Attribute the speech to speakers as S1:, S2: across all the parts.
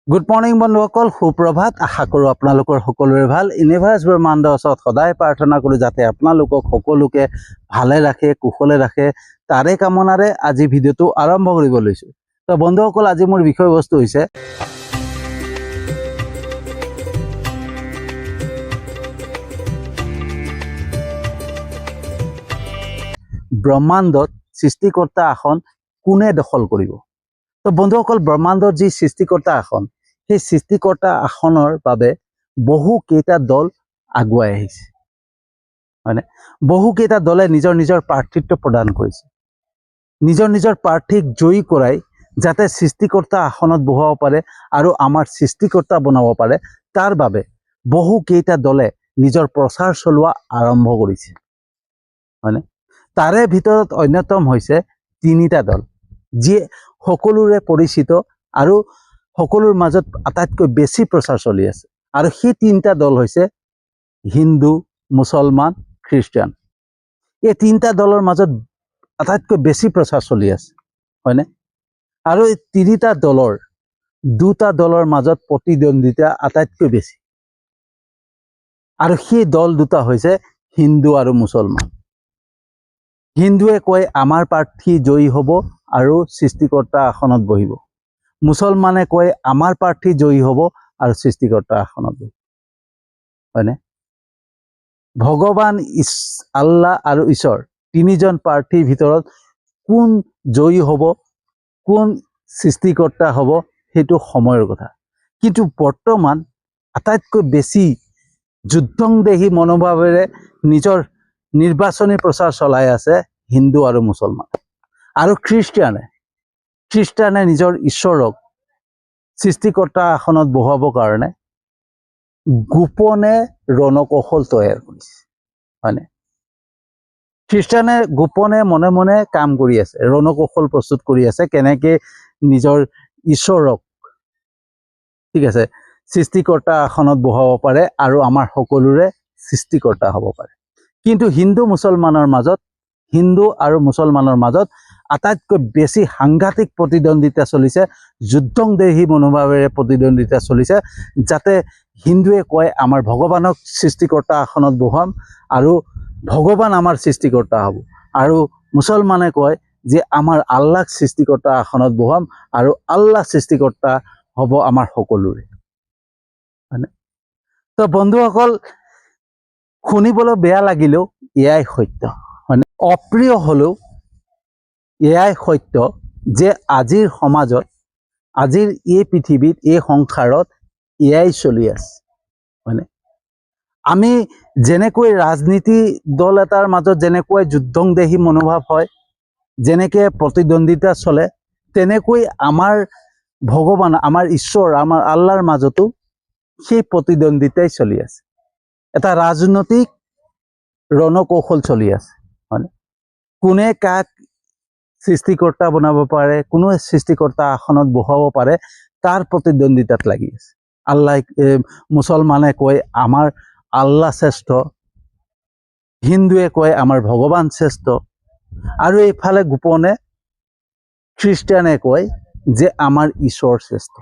S1: Good morning বন্ধুসকল, সুপ্ৰভাত। আশা কৰোঁ আপোনালোকৰ সকলোৰে ভাল। ইউনিভাৰ্ছ ব্ৰহ্মাণ্ডৰ ওচৰত সদায় প্ৰাৰ্থনা কৰোঁ যাতে আপোনালোকক সকলোকে ভালে ৰাখে, কুশলে ৰাখে। তাৰে কামনাৰে আজি ভিডিঅ'টো আৰম্ভ কৰিব লৈছোঁ। তো বন্ধুসকল, আজি মোৰ বিষয়বস্তু হৈছে ব্ৰহ্মাণ্ডত সৃষ্টিকৰ্তা আসন কোনে দখল কৰিব। তো বন্ধুসকল, ব্ৰহ্মাণ্ডৰ যি সৃষ্টিকৰ্তা আসন, সেই সৃষ্টিকৰ্তা আসনৰ বাবে বহুকেইটা দল আগুৱাই আহিছে, হয়নে? বহুকেইটা দলে নিজৰ নিজৰ প্ৰাৰ্থিত্ব প্ৰদান কৰিছে, নিজৰ নিজৰ প্ৰাৰ্থীক জয়ী কৰাই যাতে সৃষ্টিকৰ্তা আসনত বহাব পাৰে আৰু আমাৰ সৃষ্টিকৰ্তা বনাব পাৰে, তাৰ বাবে বহুকেইটা দলে নিজৰ প্ৰচাৰ চলোৱা আৰম্ভ কৰিছে, হয়নে? তাৰে ভিতৰত অন্যতম হৈছে তিনিটা দল, যিয়ে সকলোৰে পৰিচিত আৰু সকলোৰ মাজত আটাইতকৈ বেছি প্ৰচাৰ চলি আছে। আৰু সেই তিনিটা দল হৈছে হিন্দু, মুছলমান, খ্ৰীষ্টিয়ান। এই তিনিটা দলৰ মাজত আটাইতকৈ বেছি প্ৰচাৰ চলি আছে, হয়নে? আৰু এই তিনিটা দলৰ দুটা দলৰ মাজত প্ৰতিদ্বন্দ্বিতা আটাইতকৈ বেছি, আৰু সেই দল দুটা হৈছে হিন্দু আৰু মুছলমান। হিন্দুৱে কয় আমাৰ প্ৰাৰ্থী জয়ী হ'ব আৰু সৃষ্টিকৰ্তা আসনত বহিব। মুছলমানে কয় আমাৰ প্ৰাৰ্থী জয়ী হ'ব আৰু সৃষ্টিকৰ্তা আসনত বহিব, হয়নে? ভগৱান আল্লাহ আৰু ঈশ্বৰ তিনিজন প্ৰাৰ্থীৰ ভিতৰত কোন জয়ী হ'ব, কোন সৃষ্টিকৰ্তা হ'ব, সেইটো সময়ৰ কথা। কিন্তু বৰ্তমান আটাইতকৈ বেছি যুদ্ধংদেহী মনোভাৱেৰে নিজৰ নিৰ্বাচনী প্ৰচাৰ চলাই আছে হিন্দু আৰু মুছলমান। আৰু খ্ৰীষ্টিয়ানে নিজৰ ঈশ্বৰক সৃষ্টিকৰ্তা আসনত বহাবৰ কাৰণে গোপনে ৰণকৌশল তৈয়াৰ কৰিছে, হয়নে? খ্ৰীষ্টিয়ানে গোপনে মনে মনে কাম কৰি আছে, ৰণকৌশল প্ৰস্তুত কৰি আছে, কেনেকৈ নিজৰ ঈশ্বৰক, ঠিক আছে, সৃষ্টিকৰ্তা আসনত বহাব পাৰে আৰু আমাৰ সকলোৰে সৃষ্টিকৰ্তা হ'ব পাৰে। কিন্তু হিন্দু আৰু মুছলমানৰ মাজত আটাইতকৈ বেছি সাংঘাতিক প্ৰতিদ্বন্দ্বিতা চলিছে, যুদ্ধংদেহী মনোভাৱেৰে প্ৰতিদ্বন্দ্বিতা চলিছে। যাতে হিন্দুৱে কয় আমাৰ ভগৱানক সৃষ্টিকৰ্তা আসনত বহাম আৰু ভগৱান আমাৰ সৃষ্টিকৰ্তা হ'ব, আৰু মুছলমানে কয় যে আমাৰ আল্লাহক সৃষ্টিকৰ্তা আসনত বহাম আৰু আল্লাহ সৃষ্টিকৰ্তা হ'ব আমাৰ সকলোৰে, হয়নে? তো বন্ধুসকল, শুনিবলৈ বেয়া লাগিলেও এয়াই সত্য, হয়নে? অপ্ৰিয় হ'লেও এয়াই সত্য যে আজিৰ সমাজত, আজিৰ এই পৃথিৱীত, এই সংসাৰত এয়াই চলি আছে, হয়নে? আমি যেনেকৈ ৰাজনীতি দল এটাৰ মাজত যেনেকৈ যুদ্ধংদেহী মনোভাৱ হয়, যেনেকৈ প্ৰতিদ্বন্দ্বিতা চলে, তেনেকৈ আমাৰ ভগৱান, আমাৰ ঈশ্বৰ, আমাৰ আল্লাহৰ মাজতো সেই প্ৰতিদ্বন্দ্বিতাই চলি আছে। এটা ৰাজনৈতিক ৰণকৌশল চলি আছে, হয়নে? কোনে কাক সৃষ্টিকৰ্তা বনাব পাৰে, কোনে সৃষ্টিকৰ্তা আসনত বহাব পাৰে, তাৰ প্ৰতিদ্বন্দ্বিতাত লাগি আছে। মুছলমানে কয় আমাৰ আল্লাহ শ্ৰেষ্ঠ, হিন্দুৱে কয় আমাৰ ভগৱান শ্ৰেষ্ঠ, আৰু এইফালে গোপনে খ্ৰীষ্টিয়ানে কয় যে আমাৰ ঈশ্বৰ শ্ৰেষ্ঠ,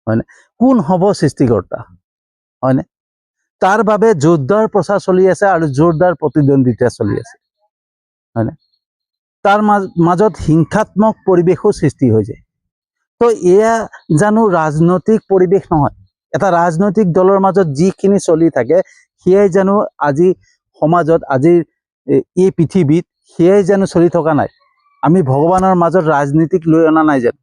S1: হয়নে? কোন হ'ব সৃষ্টিকৰ্তা, হয়নে? তাৰ বাবে জোৰদাৰ প্ৰচাৰ চলি আছে আৰু জোৰদাৰ প্ৰতিদ্বন্দ্বিতা চলি আছে, হয়নে? তাৰ মাজত হিংসাত্মক পৰিৱেশো সৃষ্টি হৈ যায়। তো এয়া জানো ৰাজনৈতিক পৰিৱেশ নহয়? এটা ৰাজনৈতিক দলৰ মাজত যিখিনি চলি থাকে, সেয়াই জানো আজি সমাজত, আজিৰ এই পৃথিৱীত সেয়াই জানো চলি থকা নাই? আমি ভগৱানৰ মাজত ৰাজনীতিক লৈ অনা নাই জানো?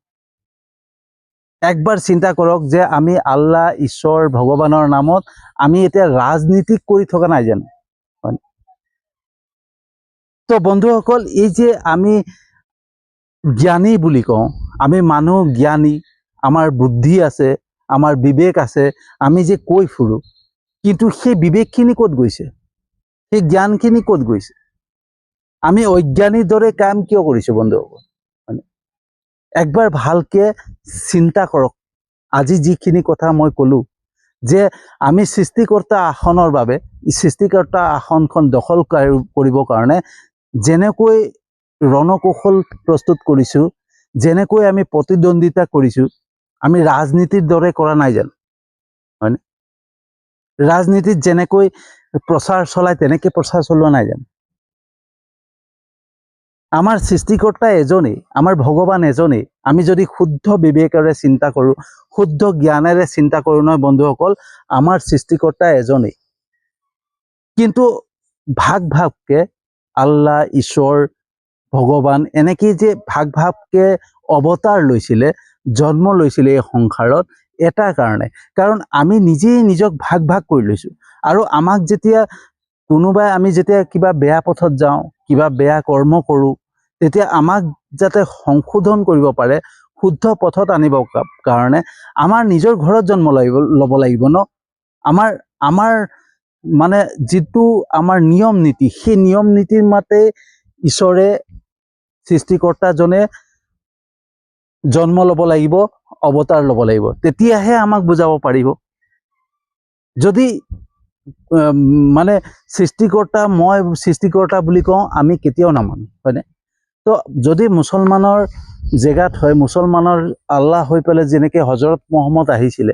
S1: একবাৰ চিন্তা কৰক যে আমি আল্লাহ, ঈশ্বৰ, ভগৱানৰ নামত আমি এতিয়া ৰাজনীতিক কৰি থকা নাই জানো? তো বন্ধুসকল, এই যে আমি জ্ঞানী বুলি কওঁ, আমি মানুহ জ্ঞানী, আমাৰ বুদ্ধি আছে, আমাৰ বিবেক আছে, আমি যে কৈ ফুৰোঁ, কিন্তু সেই বিবেকখিনি ক'ত গৈছে? সেই জ্ঞানখিনি ক'ত গৈছে? আমি অজ্ঞানীৰ দৰে কাম কিয় কৰিছোঁ বন্ধুসকল? একবাৰ ভালকে চিন্তা কৰক। আজি যিখিনি কথা মই ক'লো, যে আমি সৃষ্টিকৰ্তা আসনৰ বাবে, সৃষ্টিকৰ্তা আসনখন দখল কৰিবৰ কাৰণে যেনেকৈ ৰণকৌশল প্ৰস্তুত কৰিছোঁ, যেনেকৈ আমি প্ৰতিদ্বন্দ্বিতা কৰিছোঁ, আমি ৰাজনীতিৰ দৰে কৰা নাই জানো, হয়নে? ৰাজনীতিত যেনেকৈ প্ৰচাৰ চলায় তেনেকৈ প্ৰচাৰ চলোৱা নাই জানো? আমাৰ সৃষ্টিকৰ্তা এজনেই, আমাৰ ভগৱান এজনেই। আমি যদি শুদ্ধ বিবেকেৰে চিন্তা কৰোঁ, শুদ্ধ জ্ঞানেৰে চিন্তা কৰোঁ নহয় বন্ধুসকল, আমাৰ সৃষ্টিকৰ্তা এজনেই। কিন্তু ভাগ ভাগকে আল্লাহ, ঈশ্বৰ, ভগৱান এনেকৈ যে ভাগ ভাগকে অৱতাৰ লৈছিলে, জন্ম লৈছিলে এই সংসাৰত এটা কাৰণে, কাৰণ আমি নিজেই নিজক ভাগ ভাগ কৰি লৈছোঁ। আৰু আমাক যেতিয়া কোনোবাই, আমি যেতিয়া কিবা বেয়া পথত যাওঁ, কিবা বেয়া কৰ্ম কৰোঁ, তেতিয়া আমাক যাতে সংশোধন কৰিব পাৰে, শুদ্ধ পথত আনিব কাৰণে আমাৰ নিজৰ ঘৰত জন্ম ল'ব লাগিব ন। আমাৰ মানে যিটো আমাৰ নিয়ম নীতি, সেই নিয়ম নীতিৰ মতে ঈশ্বৰে, সৃষ্টিকৰ্তাজনে জন্ম ল'ব লাগিব, অৱতাৰ ল'ব লাগিব, তেতিয়াহে আমাক বুজাব পাৰিব। যদি মানে সৃষ্টিকৰ্তা, মই সৃষ্টিকৰ্তা বুলি কওঁ, আমি কেতিয়াও নামানো, হয়নে? তো যদি মুছলমানৰ জেগাত হয়, মুছলমানৰ আল্লাহ হৈ পেলাই যেনেকৈ হজৰত মহম্মদ আহিছিলে,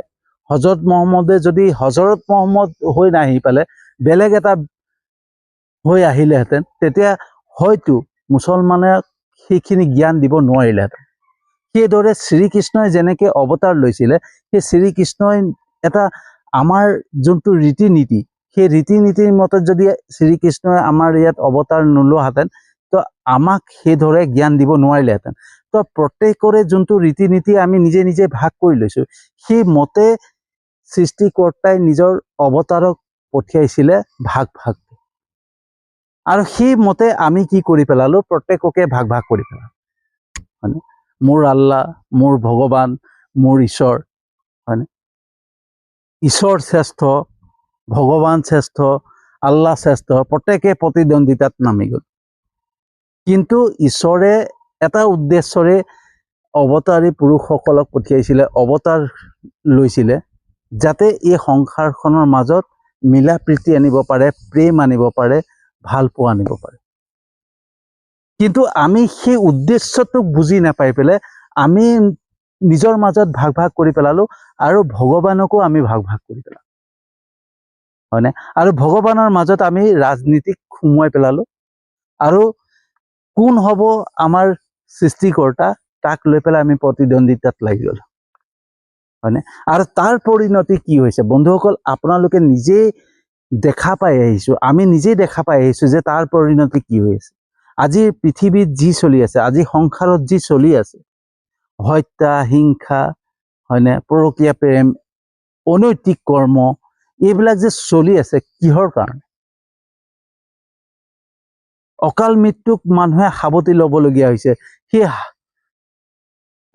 S1: হজৰত মহম্মদে যদি হজৰত মহম্মদ হৈ নাহি পেলাই বেলেগ এটা হৈ আহিলেহেঁতেন, তেতিয়া হয়তো মুছলমানে সেইখিনি জ্ঞান দিব নোৱাৰিলেহেঁতেন। সেইদৰে শ্ৰীকৃষ্ণই যেনেকৈ অৱতাৰ লৈছিলে, সেই শ্ৰীকৃষ্ণই এটা আমাৰ যোনটো ৰীতি নীতি, সেই ৰীতি নীতিৰ মতে যদি শ্ৰীকৃষ্ণই আমাৰ ইয়াত অৱতাৰ নোলোৱাহেঁতেন, তো আমাক সেইদৰে জ্ঞান দিব নোৱাৰিলেহেঁতেন। তো প্ৰত্যেকৰে যোনটো ৰীতি নীতি আমি নিজে নিজে ভাগ কৰি লৈছোঁ, সেই মতে সৃষ্টিকৰ্তাই নিজৰ অৱতাৰক পঠিয়াইছিলে ভাগ ভাগ। আৰু সেই মতে আমি কি কৰি পেলালোঁ, প্ৰত্যেককে ভাগ ভাগ কৰি পেলালোঁ, হয়নে? মোৰ আল্লাহ, মোৰ ভগৱান, মোৰ ঈশ্বৰ, হয়নে? ঈশ্বৰ শ্ৰেষ্ঠ, ভগৱান শ্ৰেষ্ঠ, আল্লাহ শ্ৰেষ্ঠ, প্ৰত্যেকে প্ৰতিদ্বন্দ্বিতাত নামি গ'ল। কিন্তু ঈশ্বৰে এটা উদ্দেশ্যৰে অৱতাৰী পুৰুষসকলক পঠিয়াইছিলে, অৱতাৰ লৈছিলে, যাতে এই সংসাৰখনৰ মাজত মিলা প্ৰীতি আনিব পাৰে, প্ৰেম আনিব পাৰে, ভাল পোৱা আনিব পাৰে। কিন্তু আমি সেই উদ্দেশ্যটোক বুজি নাপাই পেলাই আমি নিজৰ মাজত ভাগ ভাগ কৰি পেলালোঁ, আৰু ভগৱানকো আমি ভাগ ভাগ কৰি পেলালোঁ, হয়নে? আৰু ভগৱানৰ মাজত আমি ৰাজনীতিক সোমোৱাই পেলালোঁ, আৰু কোন হ'ব আমাৰ সৃষ্টিকৰ্তা তাক লৈ পেলাই আমি প্ৰতিদ্বন্দ্বিতাত লাগি গ'লোঁ, হয়নে? আৰু তাৰ পৰিণতি কি হৈছে বন্ধুসকল, আপোনালোকে নিজেই দেখা পাই আহিছোঁ, আমি নিজেই দেখা পাই আহিছোঁ যে তাৰ পৰিণতি কি হৈ আছে। আজি পৃথিৱীত যি চলি আছে, আজি সংসাৰত যি চলি আছে, হত্যা, হিংসা, হয়নে, পৰকীয়া প্ৰেম, অনৈতিক কৰ্ম, এইবিলাক যে চলি আছে, কিহৰ কাৰণে? অকাল মৃত্যুক মানুহে সাৱটি ল'বলগীয়া হৈছে। সেই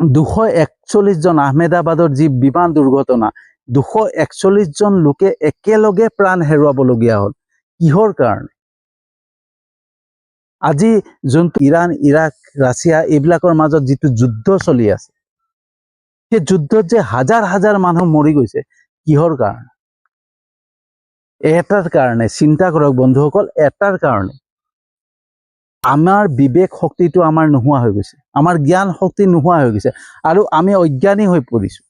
S1: 241 জন, আহমেদাবাদৰ যি বিমান দুৰ্ঘটনা, 241 জন লোকে একেলগে প্ৰাণ হেৰুৱাবলগীয়া হ'ল, কিহৰ কাৰণে? আজি যোনটো ইৰাণ, ইৰাক, ৰাছিয়া এইবিলাকৰ মাজত যিটো যুদ্ধ চলি আছে, সেই যুদ্ধত যে হাজাৰ হাজাৰ মানুহ মৰি গৈছে, কিহৰ কাৰণে? এটাৰ কাৰণে, চিন্তা কৰক বন্ধুসকল, এটাৰ কাৰণে। আমাৰ বিবেক শক্তিটো আমাৰ নোহোৱা হৈ গৈছে, আমাৰ জ্ঞান শক্তি নোহোৱা হৈ গৈছে, আৰু আমি অজ্ঞানী হৈ পৰিছোঁ।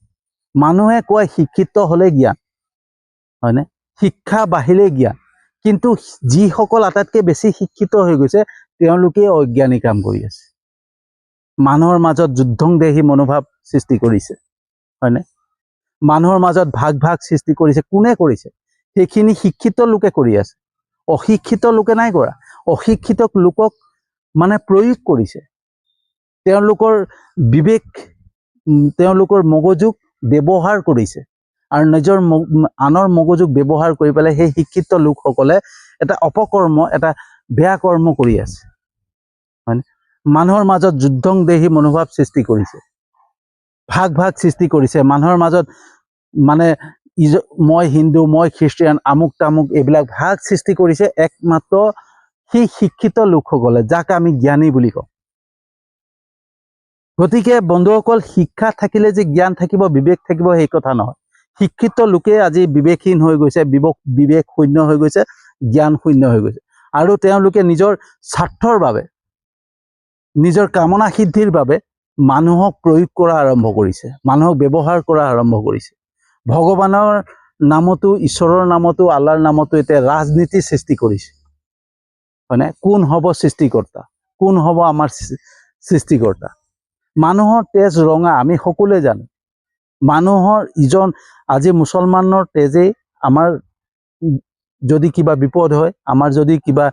S1: মানুহে কয় শিক্ষিত হ'লে জ্ঞান, হয়নে? শিক্ষা বাঢ়িলে জ্ঞান, কিন্তু যিসকল আটাইতকৈ বেছি শিক্ষিত হৈ গৈছে, তেওঁলোকে অজ্ঞানী কাম কৰি আছে। মানুহৰ মাজত যুদ্ধংদেহী মনোভাৱ সৃষ্টি কৰিছে, হয়নে? মানুহৰ মাজত ভাগ ভাগ সৃষ্টি কৰিছে। কোনে কৰিছে? সেইখিনি শিক্ষিত লোকে কৰি আছে, অশিক্ষিত লোকে নাই কৰা। অশিক্ষিত লোকক মানে প্ৰয়োগ কৰিছে, তেওঁলোকৰ বিবেক, তেওঁলোকৰ মগজুক ব্যৱহাৰ কৰিছে, আৰু নিজৰ আনৰ মগজুক ব্যৱহাৰ কৰি পেলাই সেই শিক্ষিত লোকসকলে এটা অপকৰ্ম, এটা বেয়া কৰ্ম কৰি আছে, হয়নে? মানুহৰ মাজত যুদ্ধংদেহী মনোভাৱ সৃষ্টি কৰিছে, ভাগ ভাগ সৃষ্টি কৰিছে মানুহৰ মাজত, মানে মই হিন্দু, মই খ্ৰীষ্টিয়ান, আমুক তামুক, এইবিলাক ভাগ সৃষ্টি কৰিছে একমাত্ৰ সেই শিক্ষিত লোকসকলে, যাক আমি জ্ঞানী বুলি কওঁ। গতিকে বন্ধুসকল, শিক্ষা থাকিলে যে জ্ঞান থাকিব, বিবেক থাকিব, সেই কথা নহয়। শিক্ষিত লোকে আজি বিবেকহীন হৈ গৈছে, বিবেক শূন্য হৈ গৈছে, জ্ঞান শূন্য হৈ গৈছে, আৰু তেওঁলোকে নিজৰ স্বাৰ্থৰ বাবে, নিজৰ কামনা সিদ্ধিৰ বাবে মানুহক প্ৰয়োগ কৰা আৰম্ভ কৰিছে, মানুহক ব্যৱহাৰ কৰা আৰম্ভ কৰিছে। ভগৱানৰ নামতো, ঈশ্বৰৰ নামতো, আল্লাহৰ নামতো এতিয়া ৰাজনীতি সৃষ্টি কৰিছে, হয়নে? কোন হ'ব সৃষ্টিকৰ্তা, কোন হ'ব আমাৰ সৃষ্টিকৰ্তা? মানুহৰ তেজ ৰঙা, আমি সকলোৱে জানো। মানুহৰ ইজন, আজি মুছলমানৰ তেজেই আমাৰ, যদি কিবা বিপদ হয়, আমাৰ যদি কিবা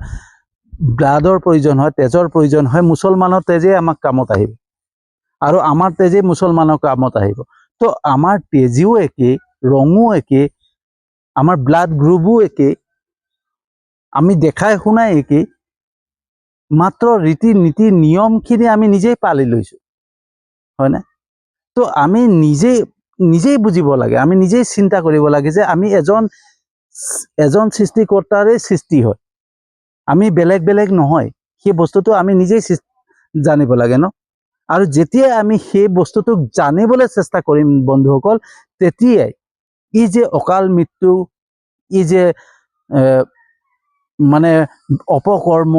S1: ব্লাডৰ প্ৰয়োজন হয়, তেজৰ প্ৰয়োজন হয়, মুছলমানৰ তেজেই আমাক কামত আহিব, আৰু আমাৰ তেজেই মুছলমানৰ কামত আহিব। তো আমাৰ তেজেও একেই, ৰঙো একেই, আমাৰ ব্লাড গ্ৰুপো একেই, আমি দেখাই শুনাই একেই, মাত্ৰ ৰীতি নীতি নিয়মখিনি আমি নিজেই পালি লৈছোঁ, হয়নে? তো আমি নিজেই বুজিব লাগে, আমি নিজেই চিন্তা কৰিব লাগে যে আমি এজন সৃষ্টিকৰ্তাৰে সৃষ্টি হয়, আমি বেলেগ বেলেগ নহয়। সেই বস্তুটো আমি নিজেই জানিব লাগে ন। আৰু যেতিয়াই আমি সেই বস্তুটোক জানিবলৈ চেষ্টা কৰিম বন্ধুসকল, তেতিয়াই ই যে অকাল মৃত্যু, ই যে মানে অপকৰ্ম,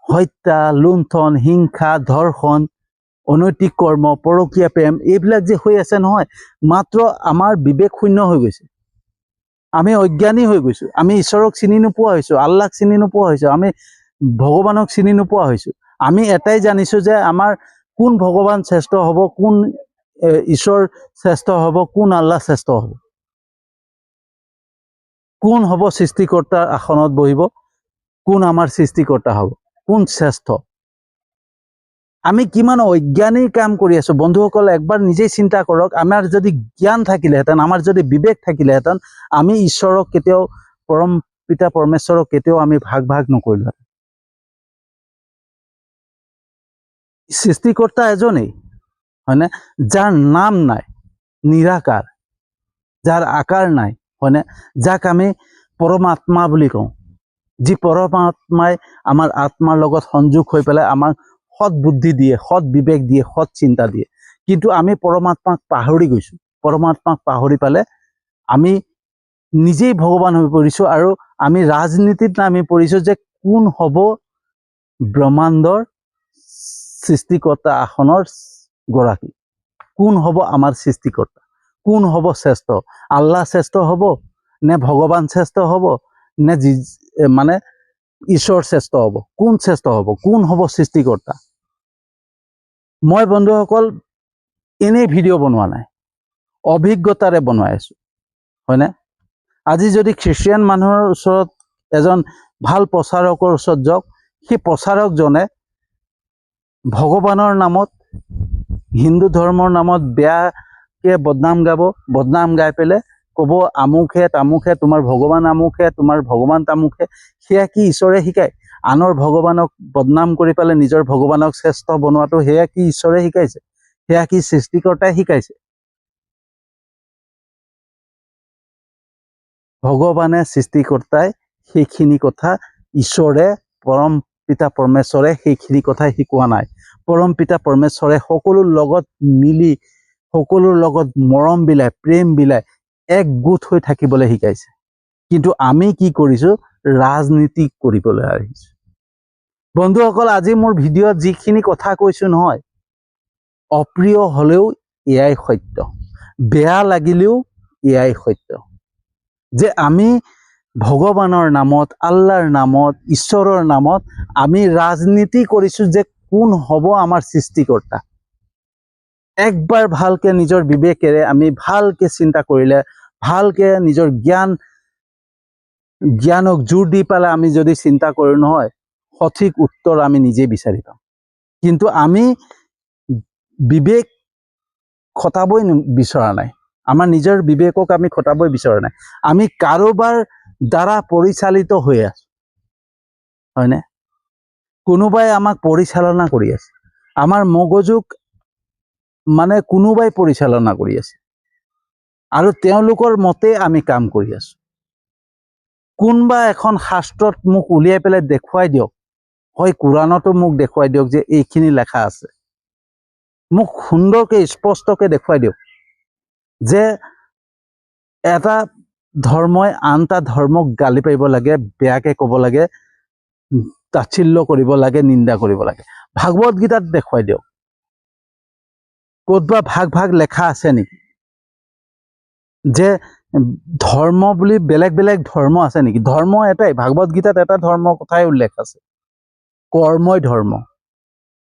S1: হত্যা, লুণ্ঠন, হিংসা, ধৰ্ষণ, অনৈতিক কৰ্ম, পৰকীয়া প্ৰেম, এইবিলাক যে হৈ আছে নহয়, মাত্ৰ আমাৰ বিবেক শূন্য হৈ গৈছে, আমি অজ্ঞানী হৈ গৈছোঁ, আমি ঈশ্বৰক চিনি নোপোৱা হৈছোঁ, আল্লাহক চিনি নোপোৱা হৈছোঁ, আমি ভগৱানক চিনি নোপোৱা হৈছোঁ। আমি এটাই জানিছোঁ যে আমাৰ কোন ভগৱান শ্ৰেষ্ঠ হ'ব, কোন ঈশ্বৰ শ্ৰেষ্ঠ হ'ব, কোন আল্লাহ শ্ৰেষ্ঠ হ'ব, কোন হ'ব সৃষ্টিকৰ্তাৰ আসনত বহিব, কোন আমাৰ সৃষ্টিকৰ্তা হ'ব, কোন শ্ৰেষ্ঠ। আমি কিমান অজ্ঞানীৰ কাম কৰি আছোঁ বন্ধুসকল, একবাৰ নিজেই চিন্তা কৰক। আমাৰ যদি জ্ঞান থাকিলেহেঁতেন, আমাৰ যদি বিবেক থাকিলেহেঁতেন, আমি ঈশ্বৰক কেতিয়াও, পৰম পিতা পৰমেশ্বৰক কেতিয়াও আমি ভাগ নকৰিলোহেঁতেন। সৃষ্টিকৰ্তা এজনেই, হয়নে? যাৰ নাম নাই, নিৰাকাৰ, যাৰ আকাৰ নাই, হয়নে? যাক আমি পৰমাত্মা বুলি কওঁ, যি পৰমাত্মাই আমাৰ আত্মাৰ লগত সংযোগ হৈ পেলাই আমাক সৎ বুদ্ধি দিয়ে, সৎ বিবেক দিয়ে, সৎ চিন্তা দিয়ে। কিন্তু আমি পৰমাত্মাক পাহৰি গৈছোঁ। পৰমাত্মাক পাহৰি পালে আমি নিজেই ভগৱান হৈ পৰিছোঁ, আৰু আমি ৰাজনীতিত নামি পৰিছোঁ যে কোন হ'ব ব্ৰহ্মাণ্ডৰ সৃষ্টিকৰ্তা আসনৰ গৰাকী, কোন হ'ব আমাৰ সৃষ্টিকৰ্তা, কোন হ'ব শ্ৰেষ্ঠ, আল্লাহ শ্ৰেষ্ঠ হ'ব নে ভগৱান শ্ৰেষ্ঠ হ'ব নে মানে ঈশ্বৰ শ্ৰেষ্ঠ হ'ব, কোন শ্ৰেষ্ঠ হ'ব, কোন হ'ব সৃষ্টিকৰ্তা? মই বন্ধুসকল এনেই ভিডিঅ' বনোৱা নাই, অভিজ্ঞতাৰে বনাই আছোঁ, হয়নে? আজি যদি খ্ৰীষ্টিয়ান মানুহৰ ওচৰত, এজন ভাল প্ৰচাৰকৰ ওচৰত যাওক, সেই প্ৰচাৰকজনে ভগৱানৰ নামত, হিন্দু ধৰ্মৰ নামত বেয়াকে বদনাম গাই পেলাই ক'ব আমুকহে তামুকহে, তোমাৰ ভগৱান আমুকহে, তোমাৰ ভগৱান তামুকহে। সেয়া কি ঈশ্বৰে শিকায়? আনৰ ভগৱানক বদনাম কৰি পেলাই নিজৰ ভগৱানক শ্ৰেষ্ঠ বনোৱাটো, সেয়া কি ঈশ্বৰে শিকাইছে? সেয়া কি সৃষ্টিকৰ্তাই শিকাইছে? ভগৱানে, সৃষ্টিকৰ্তাই সেইখিনি কথা, ঈশ্বৰে, পৰম পিতা পৰমেশ্বৰে সেইখিনি কথা শিকোৱা নাই। পৰম পিতা পৰমেশ্বৰে সকলোৰ লগত মিলি, সকলোৰ লগত মৰম বিলাই, প্ৰেম বিলাই একগোট হৈ থাকিবলৈ শিকাইছে। কিন্তু আমি কি কৰিছোঁ? ৰাজনীতি কৰিবলৈ আহিছোঁ। বন্ধুসকল, আজি মোৰ ভিডিঅ'ত যিখিনি কথা কৈছোঁ নহয়, অপ্ৰিয় হ'লেও এয়াই সত্য, বেয়া লাগিলেও এয়াই সত্য, যে আমি ভগৱানৰ নামত, আল্লাহৰ নামত, ঈশ্বৰৰ নামত আমি ৰাজনীতি কৰিছোঁ যে কোন হ'ব আমাৰ সৃষ্টিকৰ্তা। একবাৰ ভালকে নিজৰ বিবেকেৰে আমি ভালকে চিন্তা কৰিলে, ভালকে নিজৰ জ্ঞানক জোৰ দি পেলাই আমি যদি চিন্তা কৰোঁ নহয়, সঠিক উত্তৰ আমি নিজে বিচাৰি পাম। কিন্তু আমি বিবেক খটাবই বিচৰা নাই, আমাৰ নিজৰ বিবেকক আমি খটাবই বিচৰা নাই। আমি কাৰোবাৰ দ্বাৰা পৰিচালিত হৈ আছোঁ, হয়নে? কোনোবাই আমাক পৰিচালনা কৰি আছে, আমাৰ মগজুক মানে কোনোবাই পৰিচালনা কৰি আছে, আৰু তেওঁলোকৰ মতে আমি কাম কৰি আছোঁ। কোনোবা এখন শাস্ত্ৰত মোক উলিয়াই পেলাই দেখুৱাই দিয়ক, হয় কোৰাণতো মোক দেখুৱাই দিয়ক যে এইখিনি লেখা আছে, মোক সুন্দৰকৈ স্পষ্টকৈ দেখুৱাই দিয়ক যে এটা ধৰ্মই আন এটা ধৰ্মক গালি পাৰিব লাগে, বেয়াকে ক'ব লাগে, তাচ্ছিল্য কৰিব লাগে, নিন্দা কৰিব লাগে। ভাগৱত গীতাত দেখুৱাই দিয়ক। ক'তবা ভাগ ভাগ লেখা আছে নেকি যে ধৰ্ম বুলি বেলেগ বেলেগ ধৰ্ম আছে নেকি? ধৰ্ম এটাই, ভাগৱত গীতাত এটা ধৰ্মৰ কথাই উল্লেখ আছে, কৰ্মই ধৰ্ম,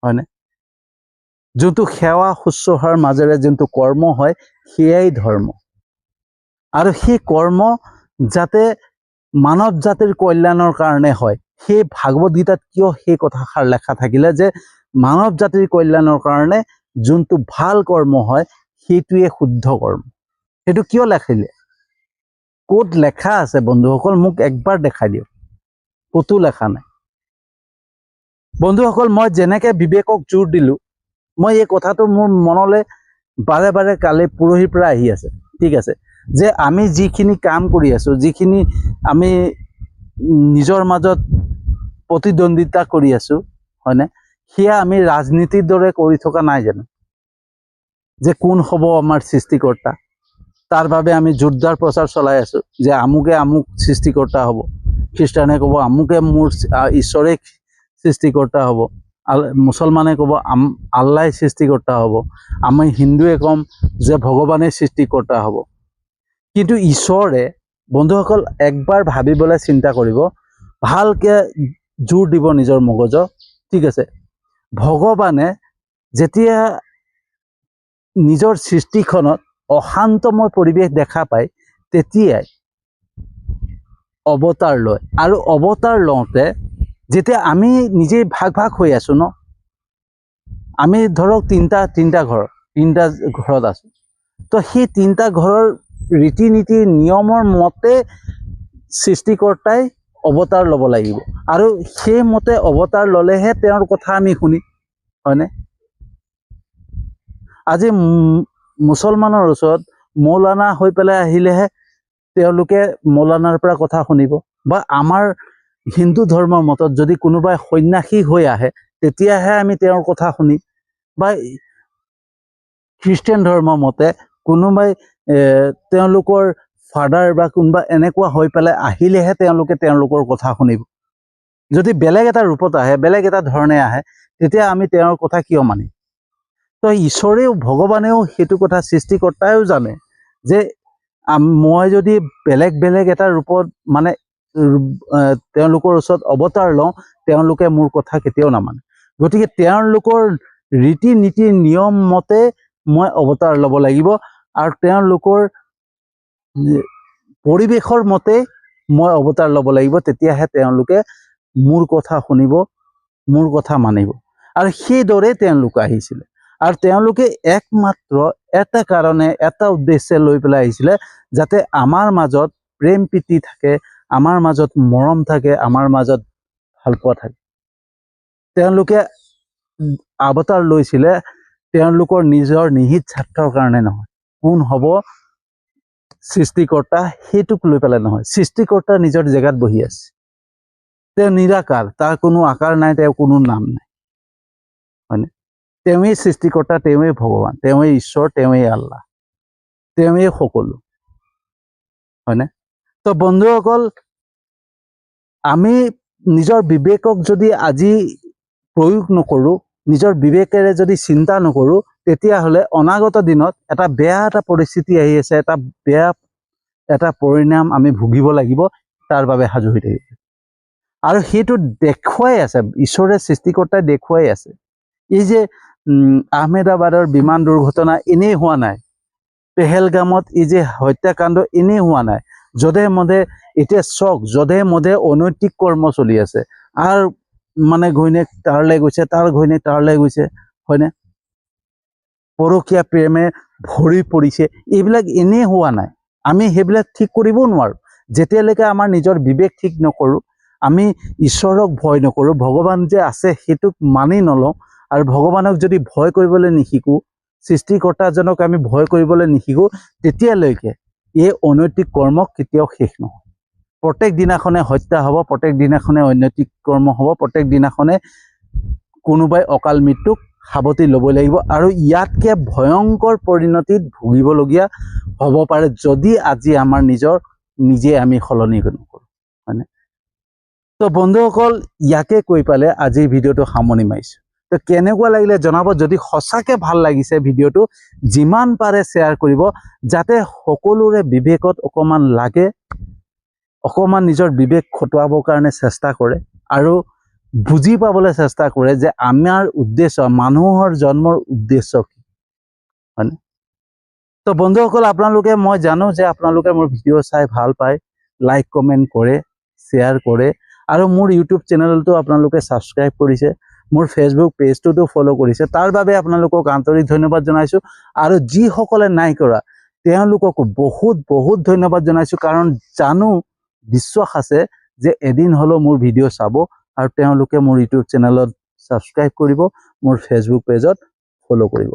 S1: হয়নে? যোনটো সেৱা শুশ্ৰূষাৰ মাজেৰে যোনটো কৰ্ম হয় সেয়াই ধৰ্ম। আৰু সেই কৰ্ম যাতে মানৱ জাতিৰ কল্যাণৰ কাৰণে হয়, সেই ভাগৱত গীতাত কিয় সেই কথাষাৰ লেখা থাকিলে যে মানৱ জাতিৰ কল্যাণৰ কাৰণে যোনটো ভাল কৰ্ম হয় সেইটোৱে শুদ্ধ কৰ্ম? সেইটো কিয় লেখিলে? ক'ত লেখা আছে বন্ধুসকল? মোক একবাৰ দেখাই দিয়ক। ক'তো লেখা নাই। বন্ধুসকল, মই যেনেকৈ বিবেকক জোৰ দিলোঁ, মই এই কথাটো মোৰ মনলৈ বাৰে বাৰে কালি পৰহিৰ পৰা আহি আছে, ঠিক আছে, যে আমি যিখিনি কাম কৰি আছোঁ, যিখিনি আমি নিজৰ মাজত প্ৰতিদ্বন্দ্বিতা কৰি আছোঁ, হয়নে, সেয়া আমি ৰাজনীতিৰ দৰে কৰি থকা নাই জানো? যে কোন হ'ব আমাৰ সৃষ্টিকৰ্তা, তাৰ বাবে আমি জোৰদাৰ প্ৰচাৰ চলাই আছোঁ যে আমুকে আমুক সৃষ্টিকৰ্তা হ'ব। খ্ৰীষ্টানে ক'ব আমুকে মোৰ ঈশ্বৰে সৃষ্টিকৰ্তা হ'ব, মুছলমানে ক'ব আল্লাই সৃষ্টিকৰ্তা হ'ব, আমি হিন্দুৱে ক'ম যে ভগৱানে সৃষ্টিকৰ্তা হ'ব। কিন্তু ঈশ্বৰে, বন্ধুসকল একবাৰ ভাবিবলৈ চিন্তা কৰিব, ভালকৈ জোৰ দিব নিজৰ মগজত, ঠিক আছে। ভগৱানে যেতিয়া নিজৰ সৃষ্টিখনত অশান্তময় পৰিৱেশ দেখা পায় তেতিয়াই অৱতাৰ লয়। আৰু অৱতাৰ লওঁতে যেতিয়া আমি নিজেই ভাগ ভাগ হৈ আছোঁ ন, আমি ধৰক তিনিটা ঘৰত আছোঁ, তো সেই তিনিটা ঘৰৰ ৰীতি নীতি নিয়মৰ মতে সৃষ্টিকৰ্তাই অৱতাৰ ল'ব লাগিব, আৰু সেইমতে অৱতাৰ ল'লেহে তেওঁৰ কথা আমি শুনিম, হয়নে? আজি মুছলমানৰ ওচৰত মৌলানা হৈ পেলাই আহিলেহে তেওঁলোকে মৌলানাৰ পৰা কথা শুনিব, বা আমাৰ হিন্দু ধৰ্মৰ মতত যদি কোনোবাই সন্যাসী হৈ আহে তেতিয়াহে আমি তেওঁৰ কথা শুনিম, বা খ্ৰীষ্টিয়ান ধৰ্মৰ মতে কোনোবাই তেওঁলোকৰ ফাদাৰ বা কোনোবা এনেকুৱা হৈ পেলাই আহিলেহে তেওঁলোকে তেওঁলোকৰ কথা শুনিব। যদি বেলেগ এটা ৰূপত আহে, বেলেগ এটা ধৰণে আহে, তেতিয়া আমি তেওঁৰ কথা কিয় মানিম? তো ঈশ্বৰেও, ভগৱানেও সেইটো কথা, সৃষ্টিকৰ্তায়ো জানে যে মই যদি বেলেগ বেলেগ এটা ৰূপত মানে তেওঁলোকৰ ওচৰত অৱতাৰ লওঁ, তেওঁলোকে মোৰ কথা কেতিয়াও নামানে। গতিকে তেওঁলোকৰ ৰীতি নীতি নিয়ম মতে মই অৱতাৰ ল'ব লাগিব, আৰু তেওঁলোকৰ পৰিৱেশৰ মতে মই অৱতাৰ ল'ব লাগিব, তেতিয়াহে তেওঁলোকে মোৰ কথা শুনিব, মোৰ কথা মানিব। আৰু সেইদৰে তেওঁলোক আহিছিলে, আৰু তেওঁলোকে একমাত্ৰ এটা কাৰণে, এটা উদ্দেশ্যে লৈ পেলাই আহিছিলে, যাতে আমাৰ মাজত প্ৰেম প্ৰীতি থাকে, আমাৰ মাজত মৰম থাকে, আমাৰ মাজত ভালপোৱা থাকে। তেওঁলোকে অৱতাৰ লৈছিলে তেওঁলোকৰ নিজৰ নিহিত স্বাৰ্থৰ কাৰণে নহয়, কোন হ'ব সৃষ্টিকৰ্তা সেইটোক লৈ পেলাই নহয়। সৃষ্টিকৰ্তা নিজৰ জেগাত বহি আছে, তেওঁ নিৰাকাৰ, তাৰ কোনো আকাৰ নাই, তেওঁৰ কোনো নাম নাই, হয়নে? তেওঁৱেই সৃষ্টিকৰ্তা, তেওঁৱেই ভগৱান, তেওঁৱেই ঈশ্বৰ, তেওঁৱেই আল্লাহ, তেওঁৱেই সকলো, হয়নে? তো বন্ধুসকল, আমি নিজৰ বিবেকক যদি আজি প্ৰয়োগ নকৰোঁ, নিজৰ বিবেকেৰে যদি চিন্তা নকৰোঁ, তেতিয়াহ'লে অনাগত দিনত এটা বেয়া এটা পৰিস্থিতি আহি আছে, এটা পৰিণাম আমি ভুগিব লাগিব, তাৰ বাবে সাজু হৈ থাকিব। আৰু সেইটো দেখুৱাই আছে, ঈশ্বৰে সৃষ্টিকৰ্তাই দেখুৱাই আছে। এই যে আহমেদাবাদৰ বিমান দুৰ্ঘটনা এনেই হোৱা নাই, পেহেলগামত এই যে হত্যাকাণ্ড এনেই হোৱা নাই, যধে মধে এতিয়া চক, যধে মধে অনৈতিক কৰ্ম চলি আছে, আৰু মানে ঘৈণীয়েক তাৰলৈ গৈছে, তাৰ ঘৈণীয়েক তাৰলৈ গৈছে, হয়নে? পৰকীয়া প্ৰেমে ভৰি পৰিছে, এইবিলাক এনেই হোৱা নাই। আমি সেইবিলাক ঠিক কৰিবও নোৱাৰোঁ যেতিয়ালৈকে আমাৰ নিজৰ বিবেক ঠিক নকৰোঁ, আমি ঈশ্বৰক ভয় নকৰোঁ, ভগৱান যে আছে সেইটোক মানি নলওঁ, আৰু ভগৱানক যদি ভয় কৰিবলৈ নিশিকোঁ, সৃষ্টিকৰ্তাজনক আমি ভয় কৰিবলৈ নিশিকোঁ, তেতিয়ালৈকে এই অনৈতিক কৰ্ম কেতিয়াও শেষ নহয়। প্ৰত্যেক দিনাখনে হত্যা হ'ব, প্ৰত্যেক দিনাখনে অনৈতিক কৰ্ম হ'ব, প্ৰত্যেক দিনাখনে কোনোবাই অকাল মৃত্যুক সাৱটি ল'বই লাগিব, আৰু ইয়াতকৈ ভয়ংকৰ পৰিণতিত ভুগিবলগীয়া হ'ব পাৰে যদি আজি আমাৰ নিজে আমি সলনি নকৰোঁ, হয়নে? তো বন্ধুসকল, ইয়াকে কৈ পেলাই আজিৰ ভিডিঅ'টো সামৰণি মাৰিছোঁ। তো কেনেকুৱা লাগিলে জনাব যদি সঁচাকৈ ভাল লাগিছে ভিডিঅ'টো যিমান পাৰে শ্বেয়াৰ কৰিব যাতে সকলোৰে বিবেকত অকণমান লাগে অকণমান নিজৰ বিবেক খটুৱাবৰ কাৰণে চেষ্টা কৰে আৰু বুজি পাবলৈ চেষ্টা কৰে যে আমাৰ উদ্দেশ্য মানুহৰ জন্মৰ উদ্দেশ্য কি হয়নে তো বন্ধুসকল আপোনালোকে মই জানো যে আপোনালোকে মোৰ ভিডিঅ' চাই ভাল পায় লাইক কমেণ্ট কৰে শ্বেয়াৰ কৰে আৰু মোৰ ইউটিউব চেনেলটো আপোনালোকে ছাবস্ক্ৰাইব কৰিছে মোৰ ফেচবুক পেজটোতো ফ'ল' কৰিছে তাৰ বাবে আপোনালোকক আন্তৰিক ধন্যবাদ জনাইছোঁ আৰু যিসকলে নাই কৰা তেওঁলোককো বহুত বহুত ধন্যবাদ জনাইছোঁ কাৰণ জানো বিশ্বাস আছে যে এদিন হ'লেও মোৰ ভিডিঅ' চাব আৰু তেওঁলোকে মোৰ ইউটিউব চেনেলত ছাবস্ক্ৰাইব কৰিব মোৰ ফেচবুক পেজত ফ'ল' কৰিব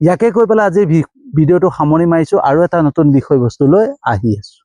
S1: ইয়াকে কৈ পেলাই আজিৰ ভিডিঅ'টো সামৰি মাৰিছোঁ আৰু এটা নতুন বিষয়বস্তু লৈ আহি আছোঁ